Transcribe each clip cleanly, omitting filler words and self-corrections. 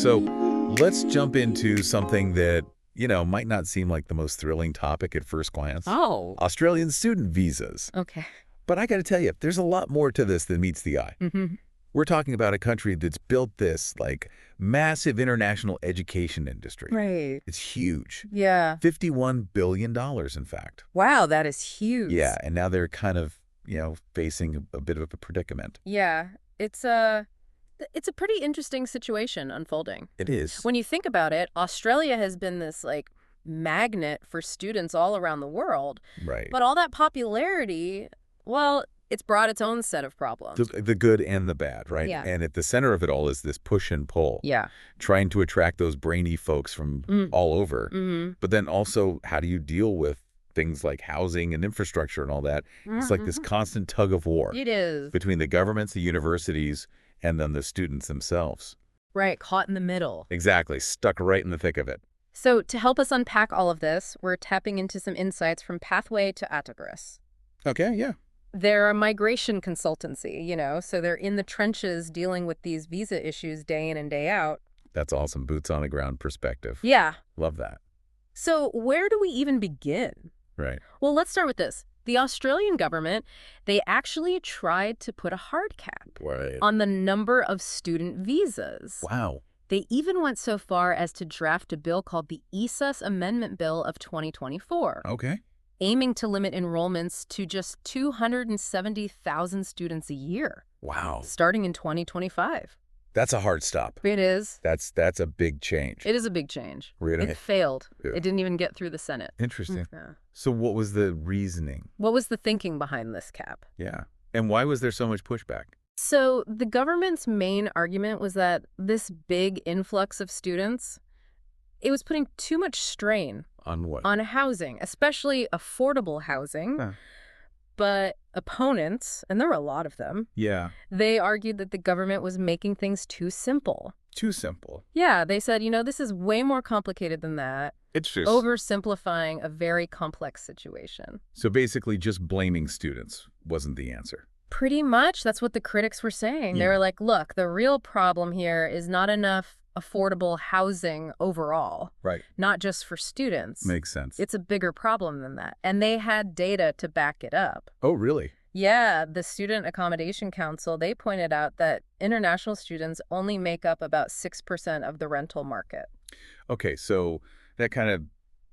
So let's jump into something that, might not seem like the most thrilling topic at first glance. Oh, Australian student visas. okay. But I got to tell you, there's a lot more to this than meets the eye. Mm-hmm. We're talking about a country that's built this, massive international education industry. Right. It's huge. Yeah. $51 billion, in fact. Wow, that is huge. Yeah, and now they're kind of, facing a bit of a predicament. Yeah. It's a pretty interesting situation unfolding. It is. When you think about it, Australia has been this magnet for students all around the world. Right. But all that popularity, well, it's brought its own set of problems. The good and the bad, right? Yeah. And at the center of it all is this push and pull. Yeah. Trying to attract those brainy folks from all over. Mm-hmm. But then also, how do you deal with things like housing and infrastructure and all that? It's like this constant tug of war It is. between the governments, the universities, and then the students themselves. Right, caught in the middle. Exactly. Stuck right in the thick of it. So to help us unpack all of this, we're tapping into some insights from Pathway to Atterbury. Okay, yeah. They're a migration consultancy, so they're in the trenches dealing with these visa issues day in and day out. That's awesome. Boots on the ground perspective. Yeah. Love that. So where do we even begin? Right. Well, let's start with this. The Australian government, they actually tried to put a hard cap Right. on the number of student visas. Wow. They even went so far as to draft a bill called the ESUS Amendment Bill of 2024. Okay. Aiming to limit enrollments to just 270,000 students a year, Wow. starting in 2025. That's a hard stop. It is. That's a big change. It is a big change. Really? It failed. Yeah. It didn't even get through the Senate. Interesting. Yeah. So what was the reasoning? What was the thinking behind this cap? Yeah. And why was there so much pushback? So the government's main argument was that this big influx of students, it was putting too much strain On what? on housing, especially affordable housing. Huh. But opponents, and there were a lot of them, Yeah. they argued that the government was making things too simple. Too simple. Yeah, they said, this is way more complicated than that, It's just oversimplifying a very complex situation. So basically just blaming students wasn't the answer. Pretty much, that's what the critics were saying. They Yeah. were like, look, the real problem here is not enough affordable housing overall, Right. not just for students. Makes sense. It's a bigger problem than that. And they had data to back it up. Oh, really? Yeah, the Student Accommodation Council, they pointed out that international students only make up about 6% of the rental market. Okay, so that kind of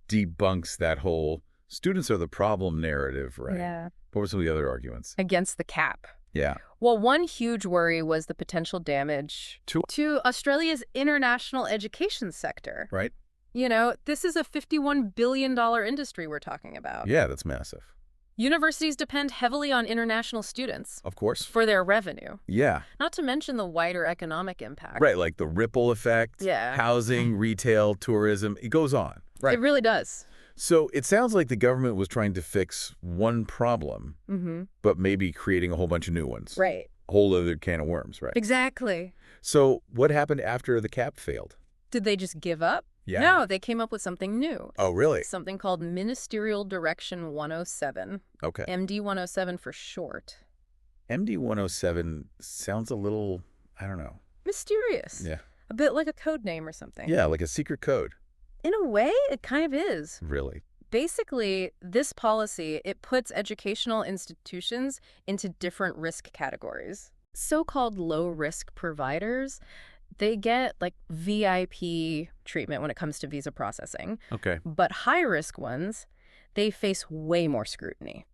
debunks that whole students are the problem narrative, right? Yeah. What were some of the other arguments? Against the cap. Yeah. Well, one huge worry was the potential damage To- Australia's international education sector. Right? This is a $51 billion industry we're talking about. Yeah, that's massive. Universities depend heavily on international students Of course. for their revenue, Yeah. not to mention the wider economic impact. Right, like the ripple effect, Yeah. housing, retail, tourism, it goes on. Right. It really does. So it sounds like the government was trying to fix one problem, Mm-hmm. but maybe creating a whole bunch of new ones. Right. A whole other can of worms, right? Exactly. So what happened after the cap failed? Did they just give up? Yeah. No, they came up with something new. Oh, really? Something called Ministerial Direction 107, Okay. MD 107 for short. MD 107 sounds a little, I don't know. Mysterious. Yeah. A bit like a code name or something. Yeah, like a secret code. In a way, it kind of is. Really? Basically, this policy, it puts educational institutions into different risk categories. So-called low-risk providers, they get VIP treatment when it comes to visa processing. Okay. But high-risk ones, they face way more scrutiny.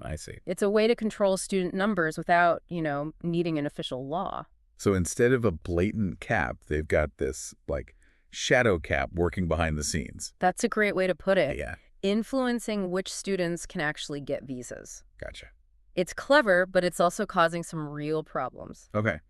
I see. It's a way to control student numbers without, needing an official law. So instead of a blatant cap, they've got this, shadow cap working behind the scenes. That's a great way to put it. Yeah. Influencing which students can actually get visas. Gotcha. It's clever, but it's also causing some real problems. Okay.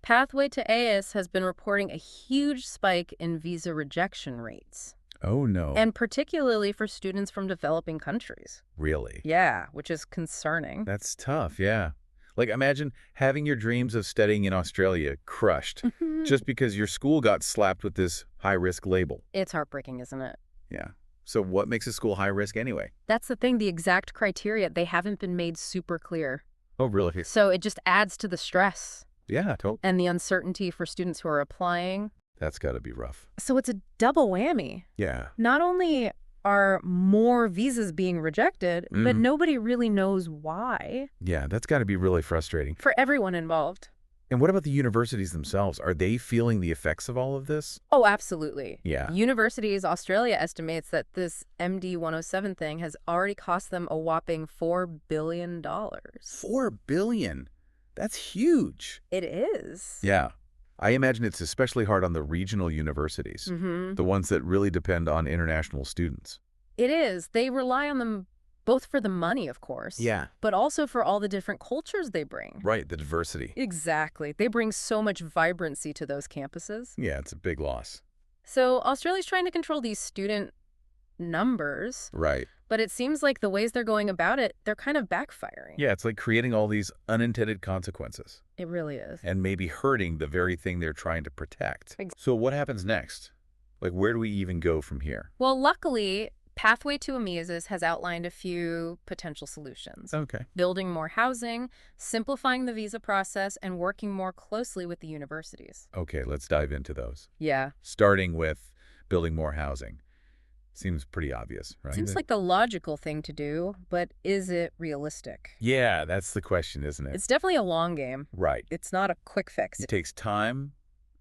Pathway to AIS has been reporting a huge spike in visa rejection rates, Oh, no. and particularly for students from developing countries. Really? Yeah, which is concerning. That's tough, yeah. Imagine having your dreams of studying in Australia crushed just because your school got slapped with this high-risk label. It's heartbreaking, isn't it? Yeah. So what makes a school high risk anyway? That's the thing, the exact criteria, they haven't been made super clear. Oh, really? So it just adds to the stress Yeah, totally. and the uncertainty for students who are applying. That's got to be rough. So it's a double whammy. Yeah. Not only are more visas being rejected, but nobody really knows why. Yeah, that's got to be really frustrating. For everyone involved. And what about the universities themselves? Are they feeling the effects of all of this? Oh, absolutely. Yeah. Universities Australia estimates that this MD 107 thing has already cost them a whopping $4 billion. $4 billion. That's huge. It is. Yeah. I imagine it's especially hard on the regional universities, the ones that really depend on international students. It is. They rely on them both for the money, of course. Yeah. But also for all the different cultures they bring. Right, the diversity. Exactly. They bring so much vibrancy to those campuses. Yeah, it's a big loss. So Australia's trying to control these student numbers. Right. But it seems like the ways they're going about it, they're kind of backfiring. Yeah, it's like creating all these unintended consequences It really is. and maybe hurting the very thing they're trying to protect. So what happens next? Like, where do we even go from here? Well, luckily, Pathway to Mises has outlined a few potential solutions. Okay. Building more housing, simplifying the visa process, and working more closely with the universities. Okay, let's dive into those. Yeah. Starting with building more housing. Seems pretty obvious, right? Seems like the logical thing to do, but is it realistic? Yeah, that's the question, isn't it? It's definitely a long game. Right. It's not a quick fix. It takes time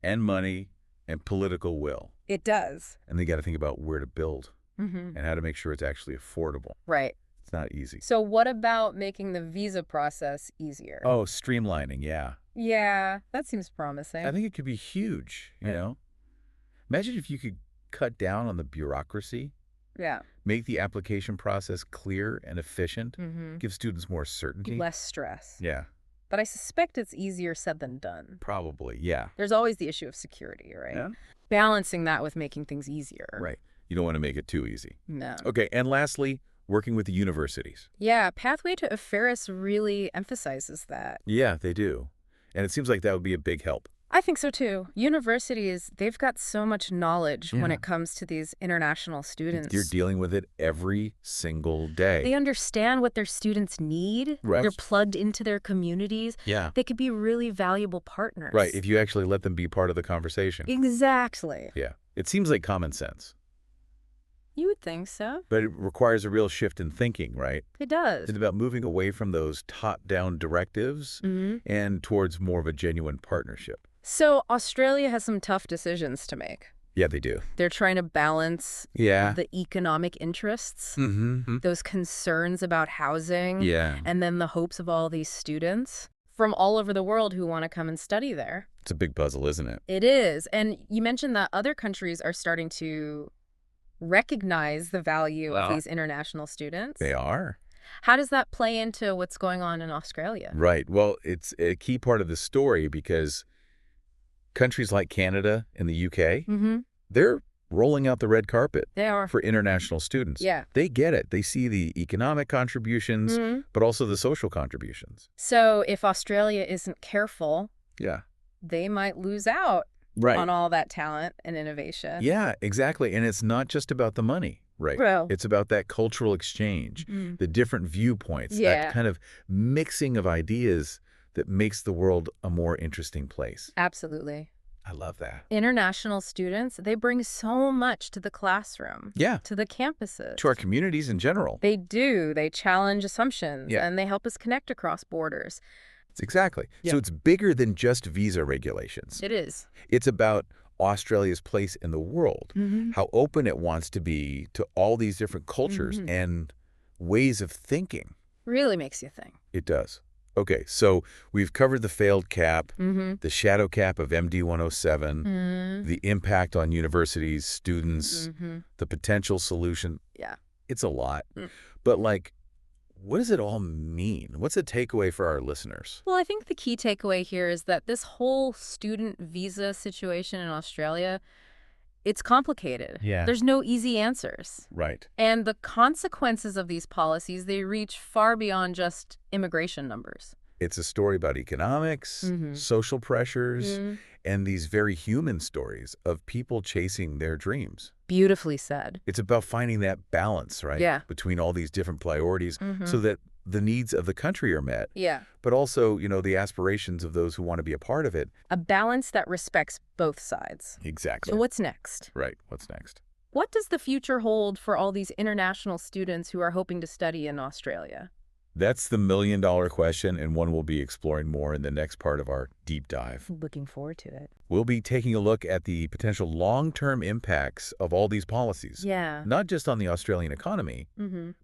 and money and political will. It does. And they got to think about where to build Mm-hmm. and how to make sure it's actually affordable. Right. It's not easy. So what about making the visa process easier? Oh, streamlining, yeah. Yeah, that seems promising. I think it could be huge, you know? Imagine if you could cut down on the bureaucracy, Yeah. make the application process clear and efficient, Mm-hmm. give students more certainty. Less stress. Yeah, But I suspect it's easier said than done. probably, yeah. There's always the issue of security, right? Yeah. Balancing that with making things easier. Right. You don't want to make it too easy. No. Okay, and lastly, working with the universities. Yeah, Pathway to Ferris really emphasizes that. Yeah, they do. And it seems like that would be a big help. I think so too. Universities, they've got so much knowledge when Yeah. it comes to these international students. You're dealing with it every single day. They understand what their students need. Right. They're plugged into their communities. Yeah. They could be really valuable partners. Right, if you actually let them be part of the conversation. Exactly. Yeah. It seems like common sense, You would think so. but it requires a real shift in thinking, right? It does. It's about moving away from those top-down directives and towards more of a genuine partnership. So Australia has some tough decisions to make. Yeah, they do. They're trying to balance Yeah. the economic interests, Mm-hmm. those concerns about housing, Yeah. and then the hopes of all these students from all over the world who want to come and study there. It's a big puzzle, isn't it? It is. And you mentioned that other countries are starting to recognize the value of these international students. They are. How does that play into what's going on in Australia? Right. Well, it's a key part of the story because countries like Canada and the UK, they're rolling out the red carpet They are. for international students. Yeah. They get it. They see the economic contributions, Mhm. but also the social contributions. So if Australia isn't careful, Yeah. they might lose out Right. on all that talent and innovation. Yeah, exactly. And it's not just about the money, right? Well. It's about that cultural exchange, the different viewpoints, Yeah. that kind of mixing of ideas that makes the world a more interesting place. Absolutely. I love that. International students, they bring so much to the classroom, Yeah, to the campuses. to our communities in general. They do. They challenge assumptions, Yeah. and they help us connect across borders. Exactly. Yeah. So it's bigger than just visa regulations. It is. It's about Australia's place in the world, how open it wants to be to all these different cultures and ways of thinking. Really makes you think. It does. Okay, so we've covered the failed cap, Mm-hmm. the shadow cap of MD 107, the impact on universities, students, the potential solution. Yeah. It's a lot. Mm. But, like, what does it all mean? What's the takeaway for our listeners? Well, I think the key takeaway here is that this whole student visa situation in Australia, it's complicated. Yeah. There's no easy answers. Right. And the consequences of these policies, they reach far beyond just immigration numbers. It's a story about economics, social pressures, and these very human stories of people chasing their dreams. Beautifully said. It's about finding that balance, right? Yeah. Between all these different priorities so that the needs of the country are met, Yeah. but also, the aspirations of those who want to be a part of it. A balance that respects both sides. Exactly. So what's next? Right. What's next? What does the future hold for all these international students who are hoping to study in Australia? That's the million-dollar question, and one we'll be exploring more in the next part of our deep dive. Looking forward to it. We'll be taking a look at the potential long-term impacts of all these policies, Yeah. not just on the Australian economy,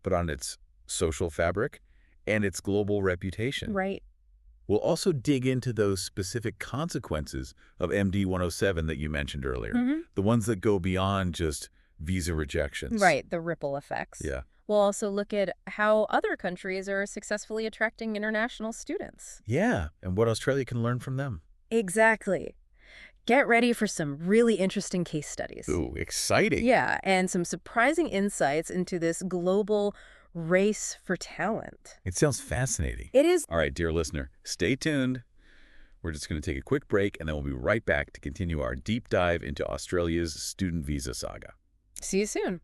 but on its social fabric and its global reputation. Right. We'll also dig into those specific consequences of MD 107 that you mentioned earlier, the ones that go beyond just visa rejections. Right. The ripple effects. Yeah. We'll also look at how other countries are successfully attracting international students. Yeah, and what Australia can learn from them. Exactly. Get ready for some really interesting case studies. Ooh, exciting. Yeah, and some surprising insights into this global race for talent. It sounds fascinating. It is. All right, dear listener, stay tuned. We're just going to take a quick break, and then we'll be right back to continue our deep dive into Australia's student visa saga. See you soon.